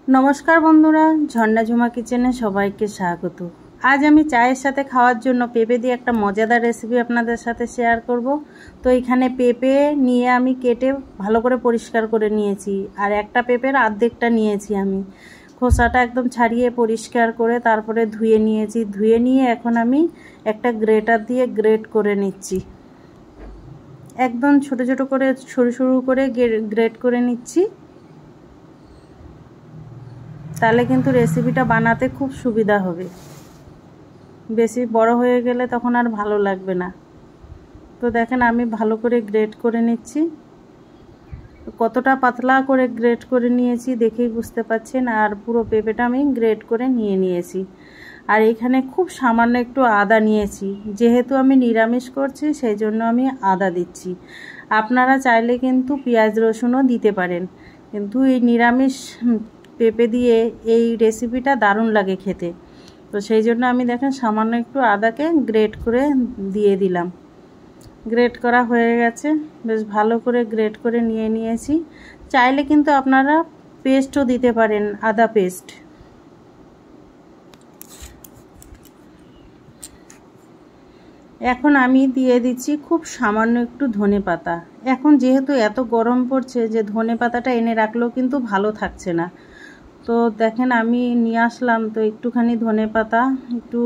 नमस्कार बंधुरा झर्णा झुमा किचेने सबाइके स्वागत। आज आमी चायेर साथे खाওয়ার জন্য पेঁপে দিয়ে একটা মজাদার রেসিপি আপনাদের সাথে শেয়ার করব। তো এখানে পেঁপে নিয়ে আমি কেটে ভালো করে পরিষ্কার করে নিয়েছি আর একটা পেঁপের অর্ধেকটা নিয়েছি আমি। খোসাটা একদম ছাড়িয়ে পরিষ্কার করে তারপরে ধুয়ে নিয়েছি। ধুয়ে নিয়ে এখন আমি একটা গ্রেটার দিয়ে গ্রেট করে নিচ্ছি। একদম ছোট ছোট করে সরু সরু করে গ্রেট করে নিচ্ছি। তাহলে কিন্তু রেসিপিটা বানাতে খুব সুবিধা হবে। বেশি বড় হয়ে গেলে তখন আর ভালো লাগবে না। তো দেখেন আমি ভালো করে গ্রেট করে নিচ্ছি। কতটা পাতলা করে গ্রেট করে নিয়েছি দেখেই বুঝতে পাচ্ছেন। আর পুরো পেঁপেটা আমি গ্রেট করে নিয়েছি। আর এখানে খুব সামান্য একটু আদা নিয়েছি। যেহেতু আমি নিরামিষ করছি সেই জন্য আমি আদা দিচ্ছি। আপনারা চাইলে কিন্তু পেঁয়াজ রসুনও দিতে পারেন, কিন্তু এই নিরামিষ পেঁপে দিয়ে এই রেসিপিটা দারুণ লাগে খেতে। তো সেই জন্য আমি দেখেন সামান্য একটু আদাকে গ্রেট করে দিয়ে দিলাম। গ্রেট করা হয়ে গেছে, বেশ ভালো করে গ্রেট করে নিয়েছি। চাইলে কিন্তু আপনারা পেস্টও দিতে পারেন, আদা পেস্ট। এখন আমি দিয়ে দিচ্ছি খুব সামান্য একটু ধনেপাতা। এখন যেহেতু এত গরম পড়ছে যে ধনেপাতাটা এনে রাখলেও কিন্তু ভালো থাকছে না। তো দেখেন আমি নিয়ে আসলাম, তো একটুখানি ধনেপাতা, একটু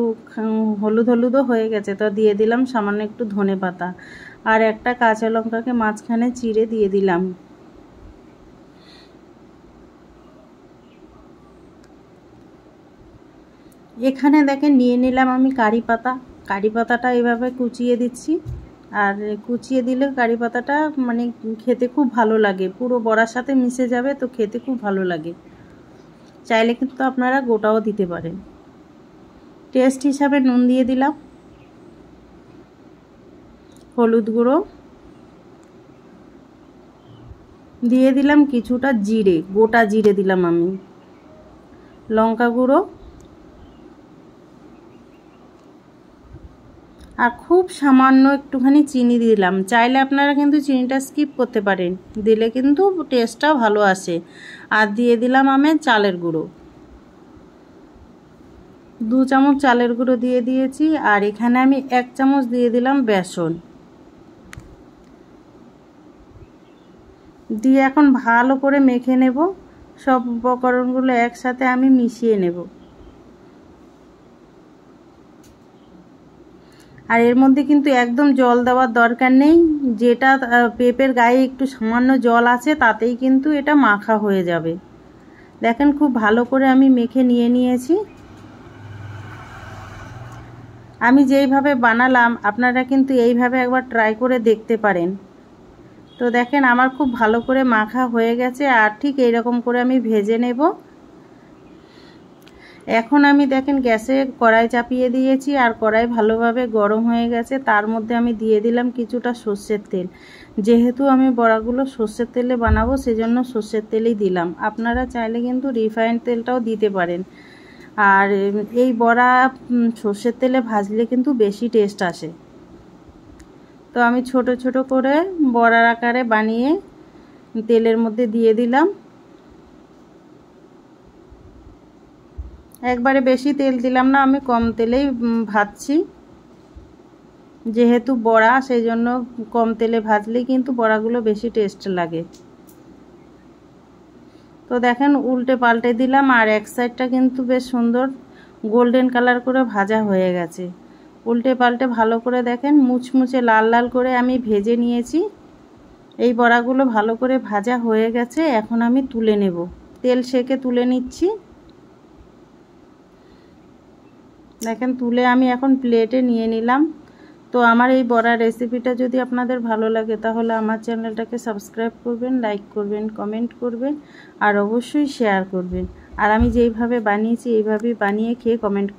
হলুদ হলুদও হয়ে গেছে, তো দিয়ে দিলাম সামান্য একটু ধনেপাতা। আর একটা কাঁচা লঙ্কাকে মাঝখানে চিড়ে দিয়ে দিলাম। এখানে দেখেন নিয়ে নিলাম আমি কারি পাতা। কারি পাতাটা এভাবে কুচিয়ে দিচ্ছি। আর কুচিয়ে দিলে কারি পাতাটা মানে খেতে খুব ভালো লাগে, পুরো বড়ার সাথে মিশে যাবে, তো খেতে খুব ভালো লাগে। চাইলে কিন্তু আপনারা গোটাও দিতে পারেন। টেস্ট হিসাবে নুন দিয়ে দিলাম, হলুদ গুঁড়ো দিয়ে দিলাম, কিছুটা জিরে, গোটা জিরে দিলাম আমি, লঙ্কা গুঁড়ো, আর খুব সামান্য একটুখানি চিনি দিলাম। চাইলে আপনারা কিন্তু চিনিটা স্কিপ করতে পারেন, দিলে কিন্তু টেস্টটা ভালো আসে। আর দিয়ে দিলাম আমি চালের গুঁড়ো, 2 চামচ চালের গুঁড়ো দিয়ে দিয়েছি। আর এখানে আমি 1 চামচ দিয়ে দিলাম বেসন দিয়ে এখন ভালো করে মেখে নেব। সব উপকরণগুলো একসাথে আমি মিশিয়ে নেব। আর এর মধ্যে কিন্তু একদম জল দেওয়ার দরকার নেই। যেটা পেঁপের গায়ে একটু সামান্য জল আছে তাতেই কিন্তু এটা মাখা হয়ে যাবে। দেখেন খুব ভালো করে আমি মেখে নিয়েছি। আমি যেইভাবে বানালাম আপনারা কিন্তু এইভাবে একবার ট্রাই করে দেখতে পারেন। তো দেখেন আমার খুব ভালো করে মাখা হয়ে গেছে। আর ঠিক এইরকম করে আমি ভেজে নেব। এখন আমি দেখেন গ্যাসে কড়াই চাপিয়ে দিয়েছি আর কড়াই ভালোভাবে গরম হয়ে গেছে। তার মধ্যে আমি দিয়ে দিলাম কিছুটা সর্ষের তেল। যেহেতু আমি বড়াগুলো সর্ষের তেলে বানাবো সেজন্য সর্ষের তেলই দিলাম। আপনারা চাইলে কিন্তু রিফাইন্ড তেলটাও দিতে পারেন। আর এই বড়া সর্ষের তেলে ভাজলে কিন্তু বেশি টেস্ট আসে। তো আমি ছোট ছোট করে বড়ার আকারে বানিয়ে তেলের মধ্যে দিয়ে দিলাম। একবারে বেশি তেল দিলাম না, আমি কম তেলেই ভাজছি। যেহেতু বড়া সেই জন্য কম তেলে ভাজলেই কিন্তু বড়াগুলো বেশি টেস্ট লাগে। তো দেখেন উল্টে পাল্টে দিলাম। আর এক সাইডটা কিন্তু বেশ সুন্দর গোল্ডেন কালার করে ভাজা হয়ে গেছে। উল্টে পাল্টে ভালো করে দেখেন মুচমুচে লাল লাল করে আমি ভেজে নিয়েছি। এই বড়াগুলো ভালো করে ভাজা হয়ে গেছে। এখন আমি তুলে নেব, তেল সেকে তুলে নিচ্ছি। দেখেন তুলে আমি এখন প্লেটে নিয়ে নিলাম। তো আমার এই বড়া রেসিপিটা যদি আপনাদের ভালো লাগে তাহলে আমার চ্যানেলটাকে সাবস্ক্রাইব করবেন, লাইক করবেন, কমেন্ট করবেন আর অবশ্যই শেয়ার করবেন। আর আমি যেইভাবে বানিয়েছি এইভাবেই বানিয়ে খেয়ে কমেন্ট করবেন।